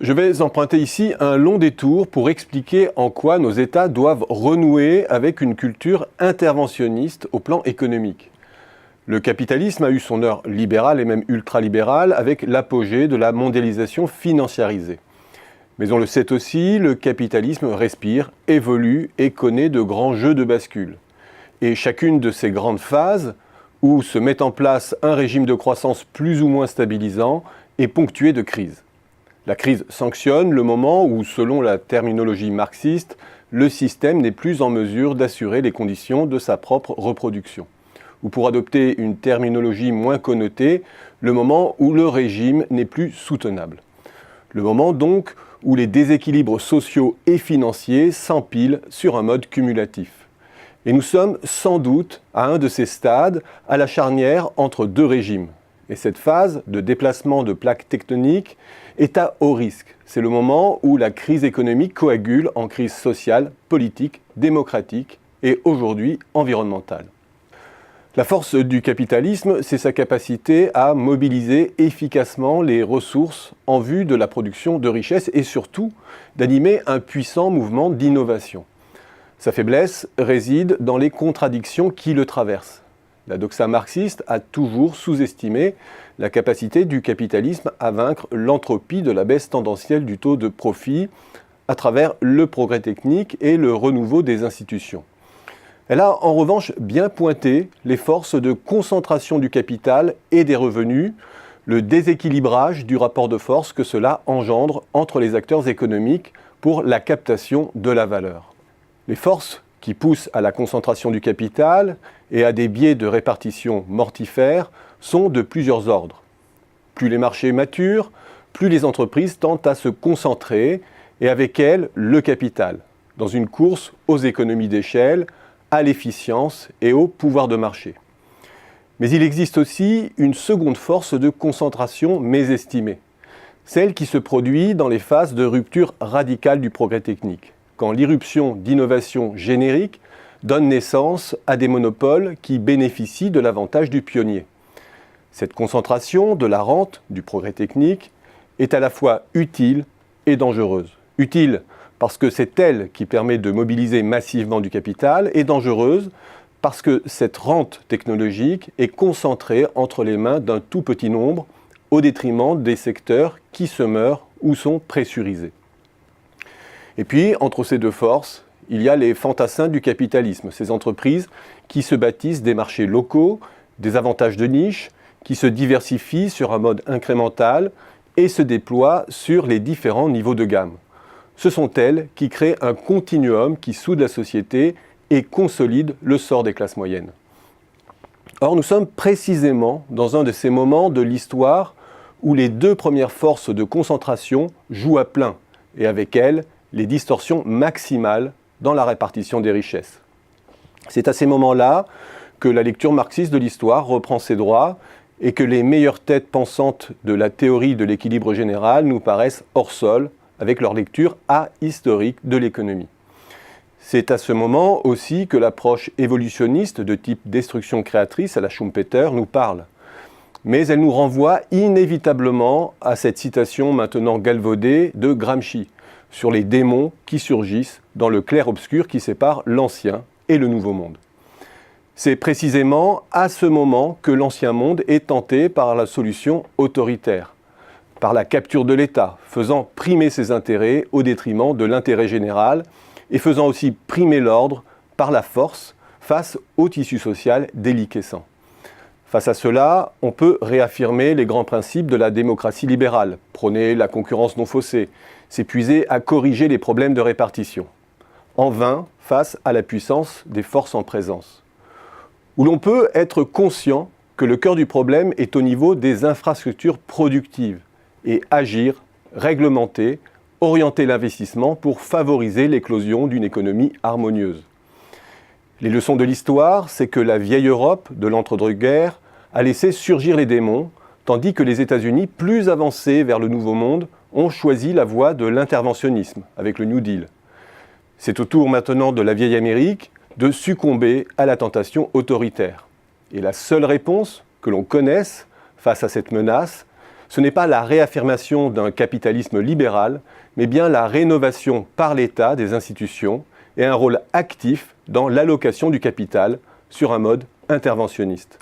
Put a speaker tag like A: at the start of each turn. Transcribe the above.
A: Je vais emprunter ici un long détour pour expliquer en quoi nos États doivent renouer avec une culture interventionniste au plan économique. Le capitalisme a eu son heure libérale et même ultralibérale avec l'apogée de la mondialisation financiarisée. Mais on le sait aussi, le capitalisme respire, évolue et connaît de grands jeux de bascule. Et chacune de ces grandes phases, où se met en place un régime de croissance plus ou moins stabilisant, est ponctuée de crises. La crise sanctionne le moment où, selon la terminologie marxiste, le système n'est plus en mesure d'assurer les conditions de sa propre reproduction. Ou pour adopter une terminologie moins connotée, le moment où le régime n'est plus soutenable. Le moment donc où les déséquilibres sociaux et financiers s'empilent sur un mode cumulatif. Et nous sommes sans doute à un de ces stades, à la charnière entre deux régimes. Et cette phase de déplacement de plaques tectoniques est à haut risque. C'est le moment où la crise économique coagule en crise sociale, politique, démocratique et aujourd'hui environnementale. La force du capitalisme, c'est sa capacité à mobiliser efficacement les ressources en vue de la production de richesses et surtout d'animer un puissant mouvement d'innovation. Sa faiblesse réside dans les contradictions qui le traversent. La doxa marxiste a toujours sous-estimé la capacité du capitalisme à vaincre l'entropie de la baisse tendancielle du taux de profit à travers le progrès technique et le renouveau des institutions. Elle a en revanche bien pointé les forces de concentration du capital et des revenus, le déséquilibrage du rapport de force que cela engendre entre les acteurs économiques pour la captation de la valeur. Les forces qui poussent à la concentration du capital et à des biais de répartition mortifères sont de plusieurs ordres. Plus les marchés maturent, plus les entreprises tentent à se concentrer et avec elles le capital, dans une course aux économies d'échelle, à l'efficience et au pouvoir de marché. Mais il existe aussi une seconde force de concentration mésestimée, celle qui se produit dans les phases de rupture radicale du progrès technique, quand l'irruption d'innovations génériques donne naissance à des monopoles qui bénéficient de l'avantage du pionnier. Cette concentration de la rente du progrès technique est à la fois utile et dangereuse. Utile parce que c'est elle qui permet de mobiliser massivement du capital, et dangereuse parce que cette rente technologique est concentrée entre les mains d'un tout petit nombre au détriment des secteurs qui se meurent ou sont pressurisés. Et puis, entre ces deux forces, il y a les fantassins du capitalisme, ces entreprises qui se bâtissent des marchés locaux, des avantages de niche, qui se diversifient sur un mode incrémental et se déploient sur les différents niveaux de gamme. Ce sont elles qui créent un continuum qui soude la société et consolide le sort des classes moyennes. Or, nous sommes précisément dans un de ces moments de l'histoire où les deux premières forces de concentration jouent à plein, et avec elles, les distorsions maximales dans la répartition des richesses. C'est à ces moments-là que la lecture marxiste de l'histoire reprend ses droits et que les meilleures têtes pensantes de la théorie de l'équilibre général nous paraissent hors sol avec leur lecture ahistorique de l'économie. C'est à ce moment aussi que l'approche évolutionniste de type destruction créatrice à la Schumpeter nous parle. Mais elle nous renvoie inévitablement à cette citation maintenant galvaudée de Gramsci sur les démons qui surgissent dans le clair-obscur qui sépare l'ancien et le nouveau monde. C'est précisément à ce moment que l'ancien monde est tenté par la solution autoritaire, par la capture de l'État, faisant primer ses intérêts au détriment de l'intérêt général et faisant aussi primer l'ordre par la force face au tissu social déliquescent. Face à cela, on peut réaffirmer les grands principes de la démocratie libérale, prôner la concurrence non faussée, s'épuiser à corriger les problèmes de répartition. En vain face à la puissance des forces en présence. Où l'on peut être conscient que le cœur du problème est au niveau des infrastructures productives et agir, réglementer, orienter l'investissement pour favoriser l'éclosion d'une économie harmonieuse. Les leçons de l'histoire, c'est que la vieille Europe de l'entre-deux-guerres a laissé surgir les démons, tandis que les États-Unis, plus avancés vers le Nouveau Monde, ont choisi la voie de l'interventionnisme avec le New Deal. C'est au tour maintenant de la vieille Amérique de succomber à la tentation autoritaire. Et la seule réponse que l'on connaisse face à cette menace, ce n'est pas la réaffirmation d'un capitalisme libéral, mais bien la rénovation par l'État des institutions et un rôle actif dans l'allocation du capital sur un mode interventionniste.